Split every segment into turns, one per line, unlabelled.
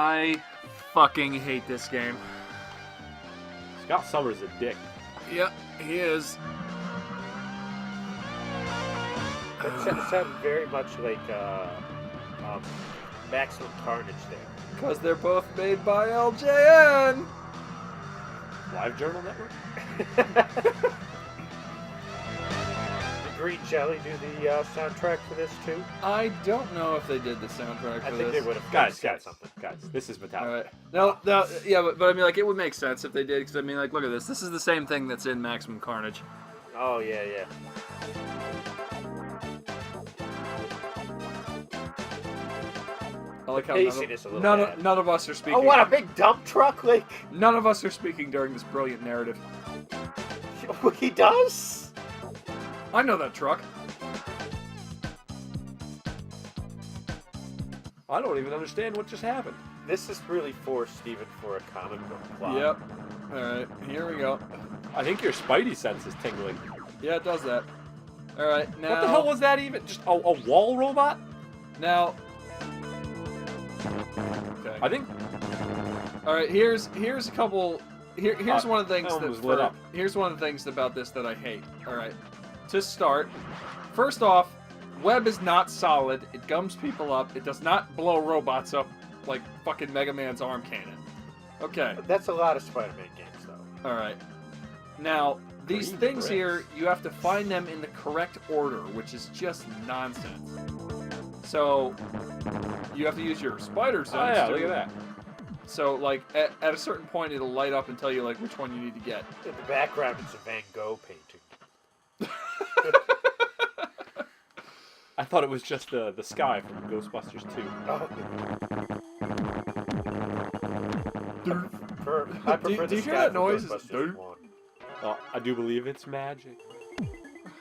I fucking hate this game.
Scott Summers a dick.
Yep, he is.
It sounded very much like Maximum Carnage there.
Because they're both made by LJN.
Live Journal Network?
Did Green Jelly do the soundtrack for this too?
I don't know if they did the soundtrack for
I
this.
think they would have.
Guys,
something.
this is Metallica.
All right. No, yeah, but I mean, like, it would make sense if they did, because I mean, like, look at this. This is the same thing that's in Maximum Carnage.
Oh yeah.
I like how
pacing is a little bad.
none of us are speaking.
Oh, what a big dump truck! Like
None of us are speaking during this brilliant narrative.
he does.
I know that truck.
I don't even understand what just happened.
This is really forced even for a comic book plot.
Yep. All right, here we go.
I think your Spidey sense is tingling.
Yeah, it does that. All right, now.
What the hell was that even? Just a wall robot?
Now. Okay.
I think.
All right, here's a couple. Here's one of the things
that one was lit up.
Here's one of the things about this that I hate. All right, to start, first off, web is not solid. It gums people up. It does not blow robots up like fucking Mega Man's arm cannon. Okay.
That's a lot of Spider-Man games, though.
All right. Now these
Green
things
bricks.
here, you have to find them in the correct order, which is just nonsense. So you have to use your spider sense.
Oh yeah,
to-
look at that.
So, like, at a certain point, it'll light up and tell you, like, which one you need to get.
In the background, it's a Van Gogh painting.
I thought it was just the sky from Ghostbusters 2.
Oh. I prefer
Do you
the
hear
sky
that
from
noise?
Ghostbusters 1.
Oh, I do believe it's magic.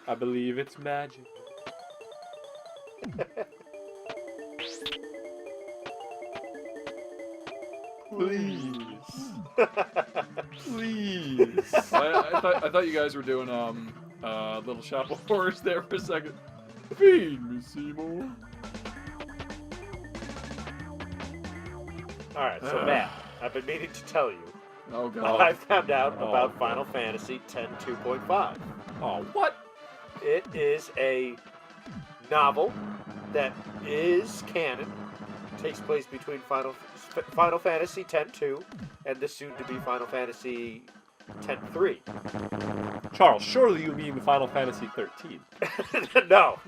I believe it's magic.
Please. Please. I thought you guys were doing, Little Shop of Horrors there for a second. Feed me, Seymour.
Alright, so Matt, I've been meaning to tell you.
Oh, God.
I found out
Oh,
about
God.
Final Fantasy X 2.5.
Oh, what?
It is a novel that is canon. Takes place between Final Fantasy X-2 and the soon-to-be Final Fantasy X-3.
Charles, surely you mean Final Fantasy 13.
No.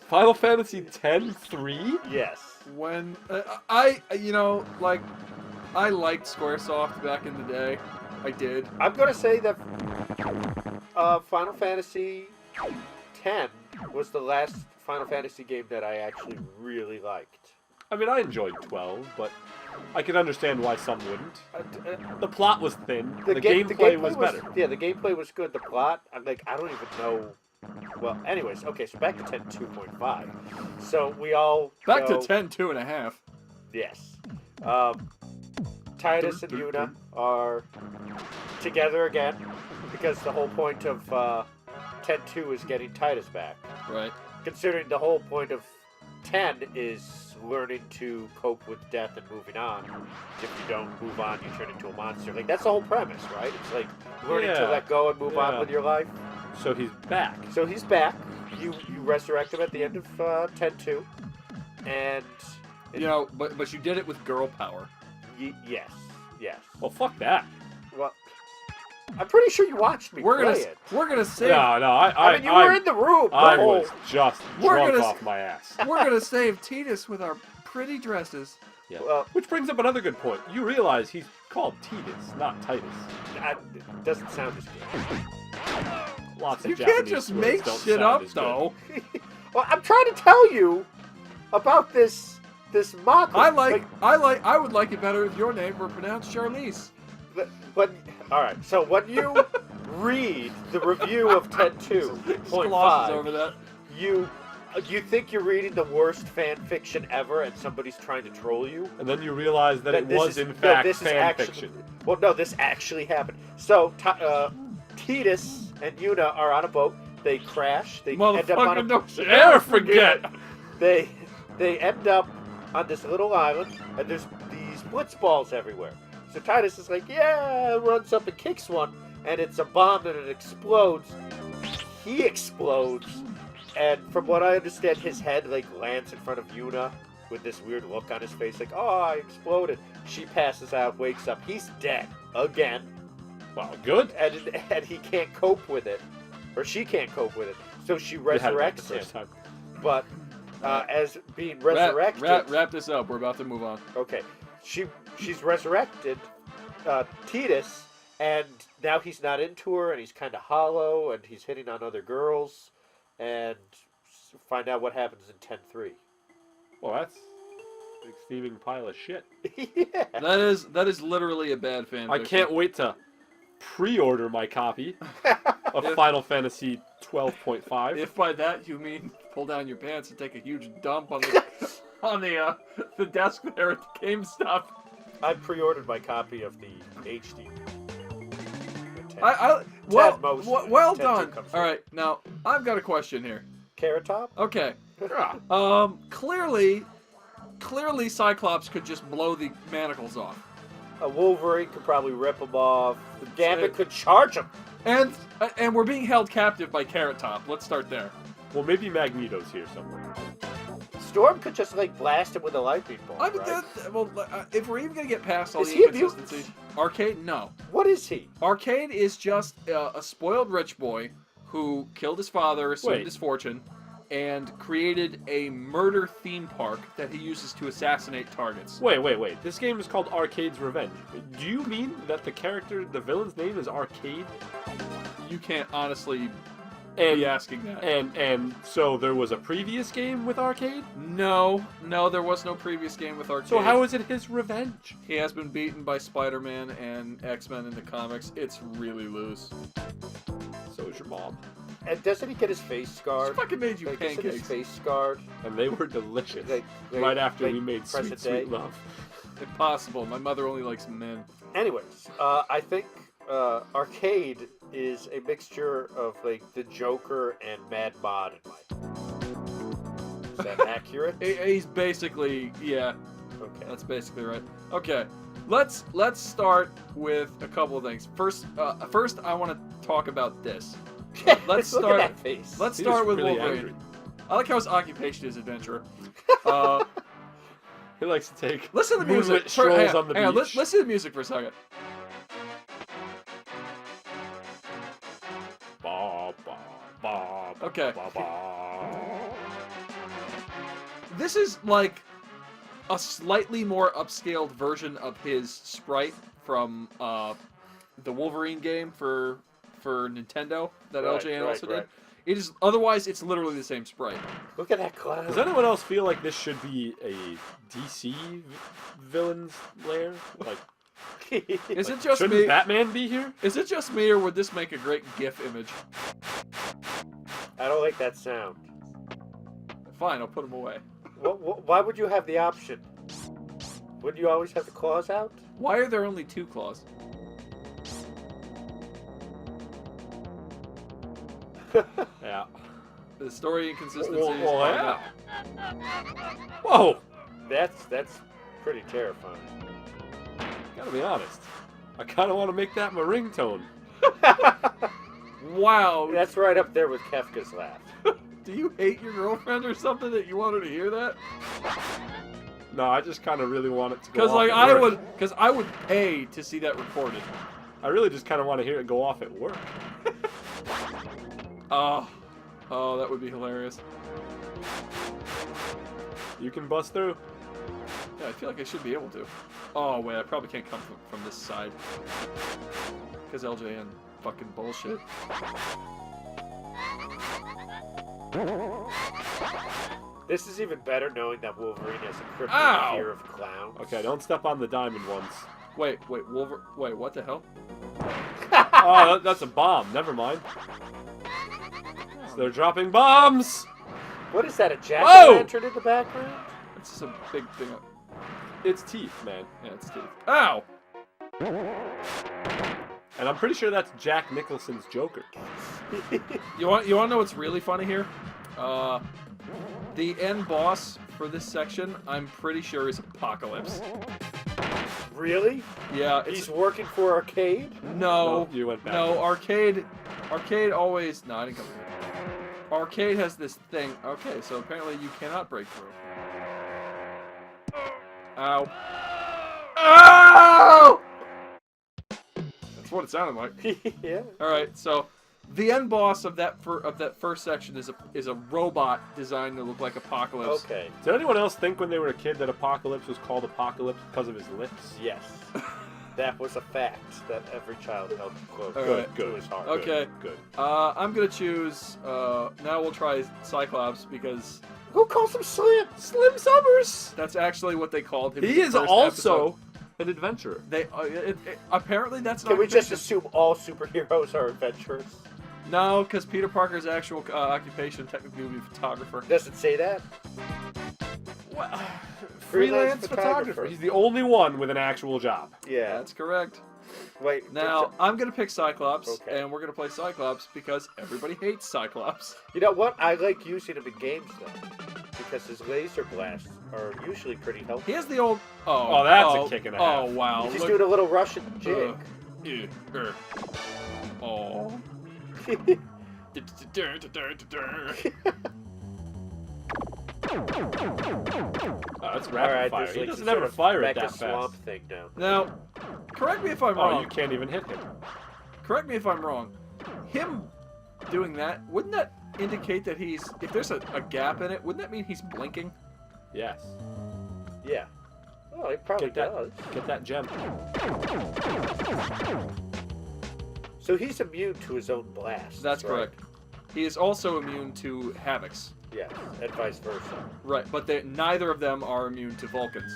Final Fantasy X-3?
Yes.
When, I liked Squaresoft back in the day. I did.
I'm going to say that Final Fantasy X was the last Final Fantasy game that I actually really liked.
I mean, I enjoyed 12, but I can understand why some wouldn't. The plot was thin. The gameplay was better.
Yeah, the gameplay was good. The plot, I don't even know. Well, anyways, okay, so back to 10.2.5. So we all
Back
know,
to 10, 2.5.
Yes. Titus and Yuna are together again because the whole point of 10.2 is getting Titus back.
Right.
Considering the whole point of 10 is learning to cope with death and moving on. If you don't move on, you turn into a monster. Like, that's the whole premise, right? It's like learning to let go and move on with your life.
So he's back.
So he's back. You resurrect him at the end of 10.2. And...
but you did it with girl power.
Yes.
Well, fuck that.
Well, I'm pretty sure you watched me
We're
play it.
gonna save.
No,
I mean, you were in the room.
I was just
We're
drunk
gonna-
off my ass.
We're gonna save Titus with our pretty dresses.
Yeah.
Well,
Which brings up another good point. You realize he's called Titus, not Titus.
it doesn't sound as good.
Lots of
You
Japanese
can't just
words
make
don't
shit
sound
up,
as good.
though.
Well, I'm trying to tell you about this Mako.
I would like it better if your name were pronounced Charlize.
All right. So when you read the review of
Glosses
10.2.5,
over that.
you think you're reading the worst fan fiction ever, and somebody's trying to troll you.
And then you realize that
This
was
is-
in
no,
fact
this is
fan
actually-
fiction.
Well, no, this actually happened. So Titus and Yuna are on a boat. They crash. They end up on a
Motherfucker, don't you ever forget.
They end up on this little island, and there's these blitz balls everywhere. So Titus is like, yeah, runs up and kicks one, and it's a bomb and it explodes. He explodes, and from what I understand, his head like lands in front of Yuna with this weird look on his face, like, oh, I exploded. She passes out, wakes up. He's dead again.
Wow, good.
And he can't cope with it, or she can't cope with it. So she resurrects him. But as being resurrected,
wrap this up. We're about to move on.
Okay, she's resurrected Titus, and now he's not into her, and he's kind of hollow, and he's hitting on other girls, and find out what happens in 10-3.
Well, that's a big steaming pile of shit.
Yeah.
That is literally a bad fan.
I can't wait to pre-order my copy of Final Fantasy 12.5.
If by that you mean pull down your pants and take a huge dump on the the desk there at the GameStop.
I pre-ordered my copy of the HD.
Well done. All right, now I've got a question here.
Carrot Top?
Okay. Clearly Cyclops could just blow the manacles off.
A Wolverine could probably rip them off. The Gambit could charge them.
And we're being held captive by Carrot Top. Let's start there.
Well, maybe Magneto's here somewhere.
Storm could just like blast him with a lightning bolt.
I mean,
right?
if we're even gonna get past all
Is
the
he a
inconsistency,
mutant?
Arcade, no.
What is he?
Arcade is just a spoiled rich boy who killed his father, assumed his fortune, and created a murder theme park that he uses to assassinate targets.
Wait. This game is called Arcade's Revenge. Do you mean that the villain's name is Arcade?
You can't honestly be asking that.
And so there was a previous game with Arcade?
No, there was no previous game with Arcade.
So how is it his revenge?
He has been beaten by Spider-Man and X-Men in the comics. It's really loose.
So is your mom.
And doesn't he get his face scarred?
She fucking made you
Isn't
pancakes.
his face scarred?
And they were delicious.
Like,
right after we made
present
sweet
day.
love.
Impossible. My mother only likes men.
Anyways, I think Arcade is a mixture of like the Joker and Mad Mod in life. Is that accurate?
He's basically, yeah.
Okay.
That's basically right. Okay, let's start with a couple of things. First, I want to talk about this. Let's
Look
start.
at that face.
Let's
He
start
was
with
really
Wolverine.
angry.
I like how his occupation is adventurer.
He likes to take
Listen to the music.
moonlit strolls on the
hang on,
beach.
listen to the music for a second.
Ba, ba, ba,
Okay.
ba, ba.
This is like a slightly more upscaled version of his sprite from the Wolverine game for Nintendo that LJN also did. It is otherwise it's literally the same sprite.
Look at that cloud.
Does anyone else feel like this should be a DC villain's lair? Like,
Is it just
shouldn't
me?
Batman be here?
Is it just me, or would this make a great GIF image?
I don't like that sound.
Fine, I'll put him away.
Why would you have the option? Wouldn't you always have the claws out?
Why are there only 2 claws?
Yeah.
The story inconsistencies.
Well, yeah. Whoa!
That's pretty terrifying.
Gotta be honest. I kind of want to make that my ringtone.
Wow.
That's right up there with Kefka's laugh.
Do you hate your girlfriend or something that you want her to hear that?
No, I just kind of really want it to go
Because
off
like
at work.
I would pay to see that recorded.
I really just kind of want to hear it go off at work.
Oh, that would be hilarious.
You can bust through.
Yeah, I feel like I should be able to. Oh wait, I probably can't come from this side. Because LJN fucking bullshit.
This is even better knowing that Wolverine has a
Ow!
crippling fear of clowns.
Okay, don't step on the diamond ones.
Wait, wait, what the hell?
Oh, that's a bomb. Never mind. So they're dropping bombs!
What is that, a
Whoa!
jack-o'-lantern in the background?
It's just a big thing.
It's teeth, man.
Yeah, it's Steve. Ow!
And I'm pretty sure that's Jack Nicholson's Joker.
You want to know what's really funny here? The end boss for this section, I'm pretty sure, is Apocalypse.
Really?
Yeah,
He's working for Arcade?
No,
you went back.
no, Arcade always... No, I didn't come here. Arcade has this thing... Okay, so apparently you cannot break through. Ow. Ow! That's what it sounded like.
Yeah.
Alright, so... The end boss of that first section is a robot designed to look like Apocalypse.
Okay.
Did anyone else think when they were a kid that Apocalypse was called Apocalypse because of his lips?
Yes. That was a fact that every child held close
Alright.
to his heart.
Okay.
Good.
I'm gonna choose. Now we'll try Cyclops because
Who calls him Slim?
Slim Summers. That's actually what they called him. in
He
the
is
first
also
episode.
an adventurer.
They apparently that's not.
Can we just
conviction.
assume all superheroes are adventurers?
No, because Peter Parker's actual occupation technically would be photographer.
Does it say that?
What?
Freelance
photographer. He's the only one with an actual job.
Yeah.
That's correct.
Wait.
Now I'm gonna pick Cyclops,
Okay.
and we're gonna play Cyclops because everybody hates Cyclops.
You know what? I like using him in games though, because his laser blasts are usually pretty
He
helpful.
has the old. Oh,
Oh, that's a kick and a half.
Oh wow!
He's
look-
doing a little Russian jig.
Oh.
That's
All
rapid
right,
fire.
there's
He
like
doesn't
some
ever
sort of
fire it
mecha
that
swamp
fast.
thing now.
Now, correct me if I'm
Oh,
wrong.
you can't even hit him.
Correct me if I'm wrong. Him doing that, wouldn't that indicate that he's... If there's a gap in it, wouldn't that mean he's blinking?
Yes.
Yeah. Well, he probably
Get that.
does.
Get that gem.
So he's immune to his own blast.
That's
right?
correct. He is also immune to Havocs.
Yeah, and vice versa.
Right, but neither of them are immune to Vulcans.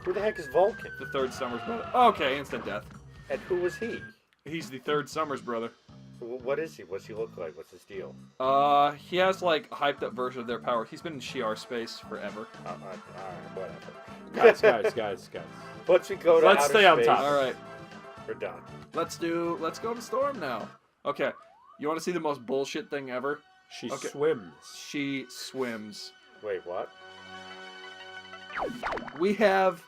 Who the heck is Vulcan?
The third Summers brother. Okay, instant death.
And who was he?
He's the third Summers brother.
What is he? What's he look like? What's his deal?
He has like a hyped up version of their power. He's been in Shi'ar space forever.
Alright, whatever.
Guys.
Once we go to
Let's
outer
stay on
space,
top.
All right,
we're done.
let's go to Storm now. Okay, you want to see the most bullshit thing ever?
She
Okay.
swims.
She swims.
Wait, what?
We have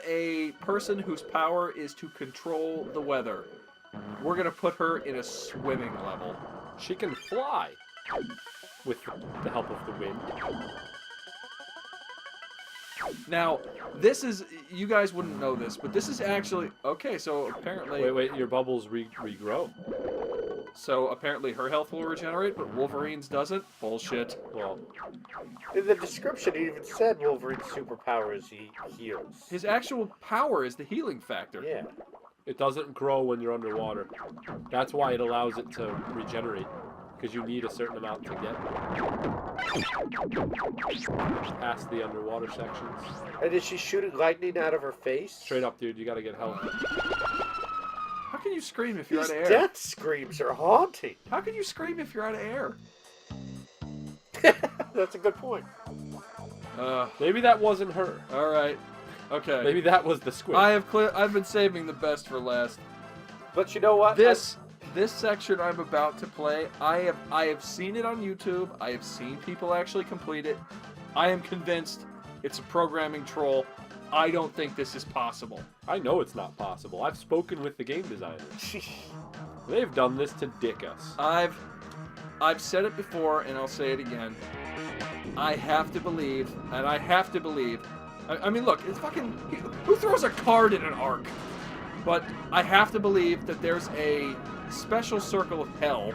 a person whose power is to control the weather. We're gonna put her in a swimming level.
She can fly with the help of the wind.
Now, this is, you guys wouldn't know this, but this is actually, okay, so apparently...
Wait, your bubbles regrow.
So apparently her health will regenerate, but Wolverine's doesn't? Bullshit.
Well,
In the description, it even said Wolverine's superpower is he heals.
His actual power is the healing factor.
Yeah.
it doesn't grow when you're underwater. That's why it allows it to regenerate. Because you need a certain amount to get past the underwater sections.
And is she shooting lightning out of her face?
Straight up, dude, you gotta get help.
How can you scream if you're
These
out of air?
death screams are haunting.
How can you scream if you're out of air?
That's a good point.
Maybe that wasn't her.
All right. Okay.
Maybe that was the squid.
I've been saving the best for last.
But you know what?
This section I'm about to play, I have seen it on YouTube. I have seen people actually complete it. I am convinced it's a programming troll. I don't think this is possible.
I know it's not possible. I've spoken with the game designers. They've done this to dick us.
I've said it before and I'll say it again. I have to believe, and I have to believe. I mean, look, it's fucking. Who throws a card in an arc? But I have to believe that there's a special circle of hell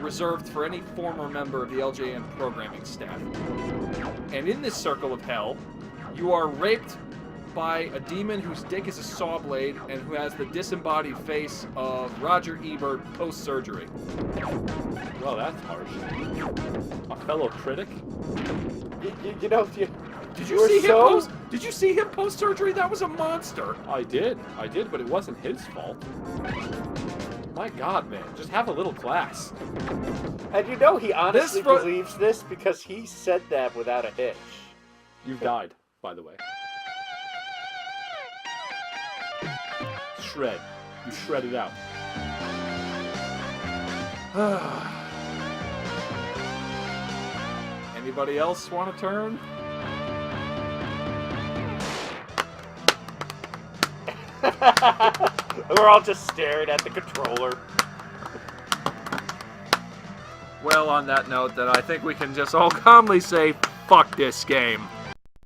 reserved for any former member of the LJN programming staff. And in this circle of hell, you are raped by a demon whose dick is a saw blade and who has the disembodied face of Roger Ebert post-surgery.
Well, that's harsh. A fellow critic?
You know,
Did you see him post-surgery? That was a monster.
I did, but it wasn't his fault. My God, man, just have a little class.
And you know he honestly
This ro-
believes this because he said that without a hitch.
You've died, by the way. Shred. You shred it out.
Anybody else want to turn?
We're all just staring at the controller.
Well, on that note, then I think we can just all calmly say, fuck this game.